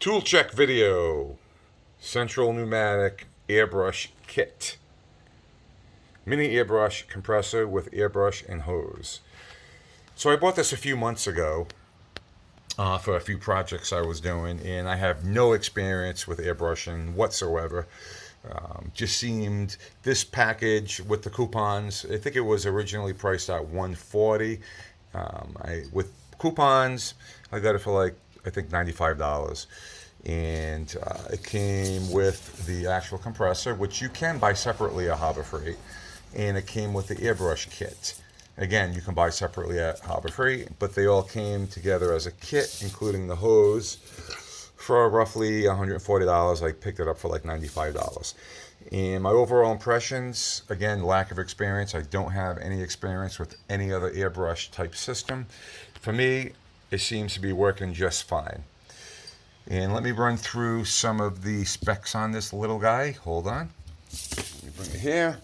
Tool check video. Central pneumatic airbrush kit. Mini airbrush compressor with airbrush and hose. So I bought this a few months ago for a few projects I was doing, and I have no experience with airbrushing whatsoever. Just seemed this package with the coupons, I think it was originally priced at $140. With coupons, I got it for like, I think $95. And it came with the actual compressor, which you can buy separately at Harbor Freight. And it came with the airbrush kit. Again, you can buy separately at Harbor Freight, but they all came together as a kit, including the hose, for roughly $140. I picked it up for like $95. And my overall impressions, again, lack of experience. I don't have any experience with any other airbrush type system. For me, it seems to be working just fine. And let me run through some of the specs on this little guy. Hold on. Let me bring it here.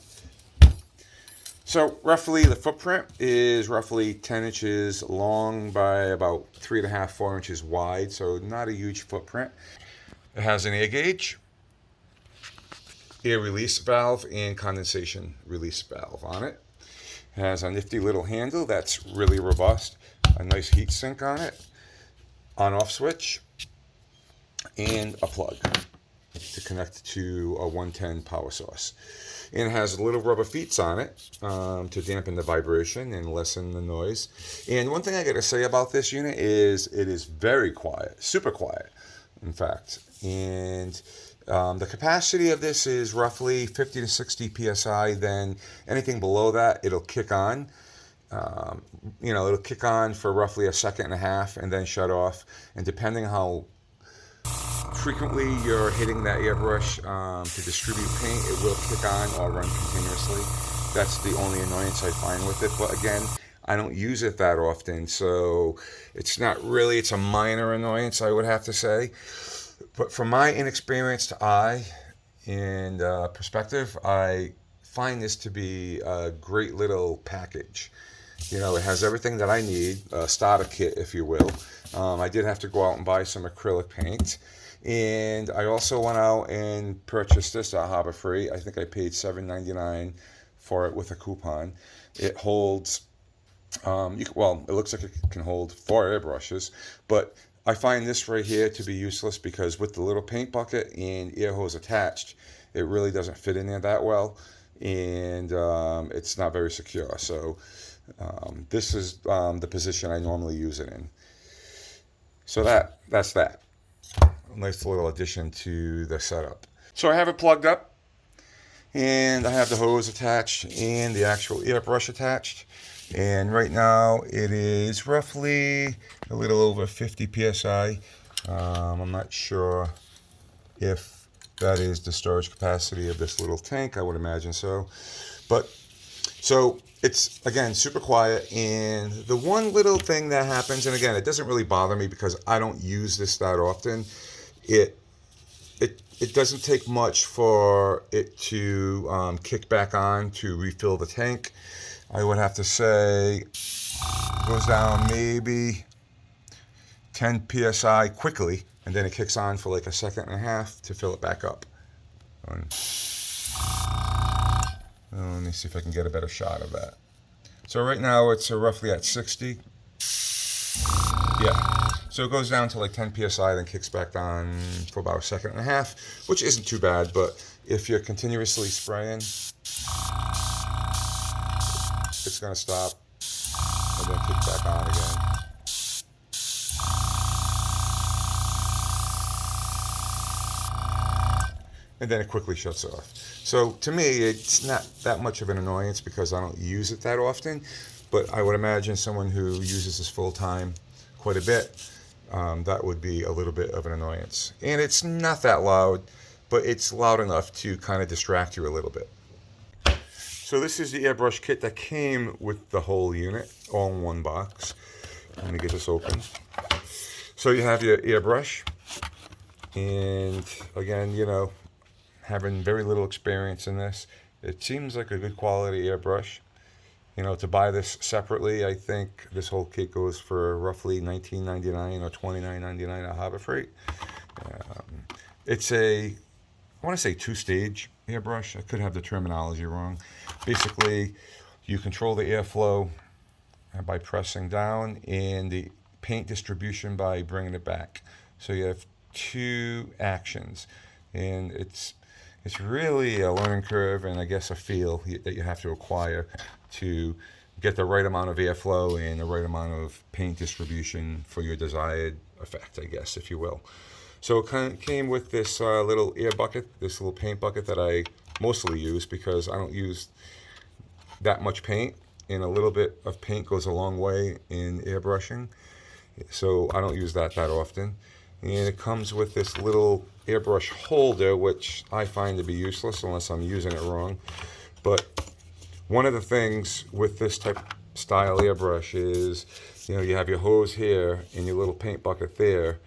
So roughly the footprint is roughly 10 inches long by about 3.5, 4 inches wide. So not a huge footprint. It has an air gauge, air release valve, and condensation release valve on it. It has a nifty little handle that's really robust. A nice heat sink on it. On-off switch. And a plug to connect to a 110 power source. And it has little rubber feet on it to dampen the vibration and lessen the noise. And one thing I got to say about this unit is it is very quiet, super quiet, in fact. And the capacity of this is roughly 50 to 60 psi. Then anything below that, it'll kick on. It'll kick on for roughly a second and a half and then shut off. And depending on how frequently you're hitting that airbrush to distribute paint, it will kick on or run continuously. That's the only annoyance I find with it. But again, I don't use it that often, so it's a minor annoyance, I would have to say. But from my inexperienced eye and perspective, I find this to be a great little package. It has everything that I need, a starter kit, if you will. I did have to go out and buy some acrylic paint. And I also went out and purchased this at Harbor Freight. I think I paid $7.99 for it with a coupon. It holds, it looks like it can hold 4 airbrushes. But I find this right here to be useless because with the little paint bucket and air hose attached, it really doesn't fit in there that well. And it's not very secure. So this is the position I normally use it in. So that's that. A nice little addition to the setup. So I have it plugged up, and I have the hose attached and the actual airbrush attached. And right now it is roughly a little over 50 psi. I'm not sure if that is the storage capacity of this little tank. I would imagine so. So it's, again, super quiet. And the one little thing that happens, and again, it doesn't really bother me because I don't use this that often. It doesn't take much for it to kick back on to refill the tank. I would have to say it goes down maybe 10 psi quickly, and then it kicks on for like a second and a half to fill it back up. Let me see if I can get a better shot of that. So right now it's roughly at 60. Yeah. So it goes down to like 10 psi, then kicks back on for about a second and a half, which isn't too bad. But if you're continuously spraying, it's going to stop and then kick back on again. And then it quickly shuts off. So to me, it's not that much of an annoyance because I don't use it that often. But I would imagine someone who uses this full time quite a bit, that would be a little bit of an annoyance. And it's not that loud, but it's loud enough to kind of distract you a little bit. So this is the airbrush kit that came with the whole unit, all in one box. Let me get this open. So you have your airbrush. And again, having very little experience in this, it seems like a good quality airbrush. To buy this separately, I think this whole kit goes for roughly $19.99 or $29.99 at Harbor Freight. It's I want to say two-stage airbrush. I could have the terminology wrong. Basically, you control the airflow by pressing down and the paint distribution by bringing it back. So you have two actions, and it's really a learning curve and I guess a feel that you have to acquire to get the right amount of airflow and the right amount of paint distribution for your desired effect, I guess, if you will. So it kind of came with this little air bucket, this little paint bucket that I mostly use because I don't use that much paint, and a little bit of paint goes a long way in airbrushing. So I don't use that often. And it comes with this little airbrush holder, which I find to be useless unless I'm using it wrong. But one of the things with this type style airbrush is, you have your hose here and your little paint bucket there.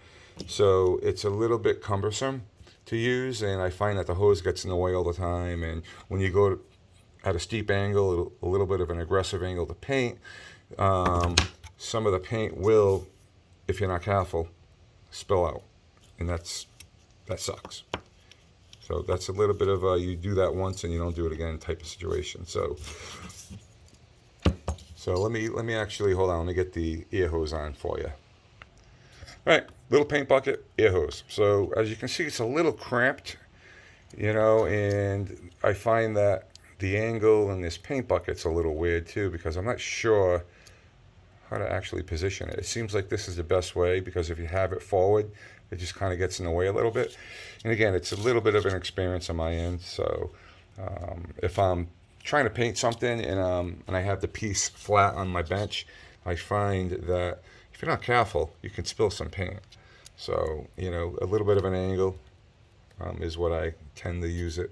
So it's a little bit cumbersome to use, and I find that the hose gets in the way all the time. And when you go at a steep angle, a little bit of an aggressive angle to paint, some of the paint will, if you're not careful, spill out, and that sucks. So that's a little bit of you do that once and you don't do it again type of situation. So let me actually hold on. Let me get the air hose on for you. All right, little paint bucket, air hose. So as you can see, it's a little cramped, and I find that the angle in this paint bucket's a little weird too, because I'm not sure how to actually position it. It seems like this is the best way, because if you have it forward, it just kind of gets in the way a little bit. And again, it's a little bit of an experience on my end. So if I'm trying to paint something and I have the piece flat on my bench, I find that if you're not careful, you can spill some paint. So, a little bit of an angle is what I tend to use it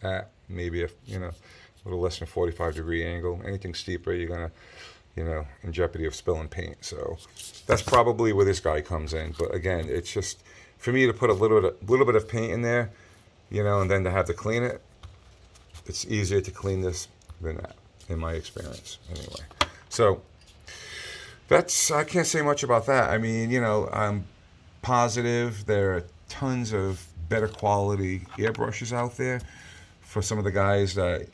at. Maybe a little less than 45-degree angle. Anything steeper, you're going to, in jeopardy of spilling paint. So that's probably where this guy comes in. But again, it's just, for me to put a little bit of paint in there, and then to have to clean it, it's easier to clean this than that, in my experience, anyway. So I can't say much about that. I mean, I'm positive there are tons of better quality airbrushes out there for some of the guys that,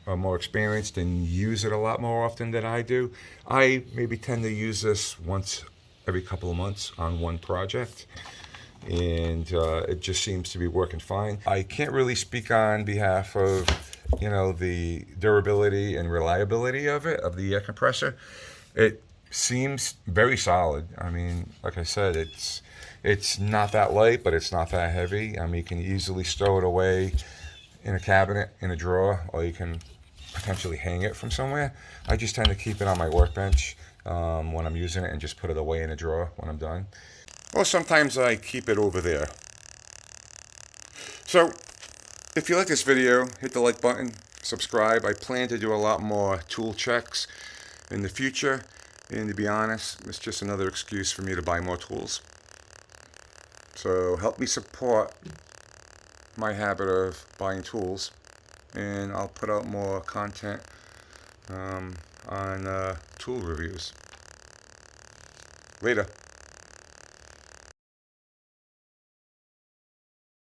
are more experienced and use it a lot more often than I do. I maybe tend to use this once every couple of months on one project, and it just seems to be working fine. I can't really speak on behalf of, the durability and reliability of the air compressor. It seems very solid. I mean, like I said, it's not that light, but it's not that heavy. I mean, you can easily stow it away in a cabinet, in a drawer, or you can potentially hang it from somewhere. I just tend to keep it on my workbench when I'm using it and just put it away in a drawer when I'm done. Or sometimes I keep it over there. So if you like this video, hit the like button, subscribe. I plan to do a lot more tool checks in the future, and to be honest, it's just another excuse for me to buy more tools. So help me support my habit of buying tools, and I'll put out more content on tool reviews. Later.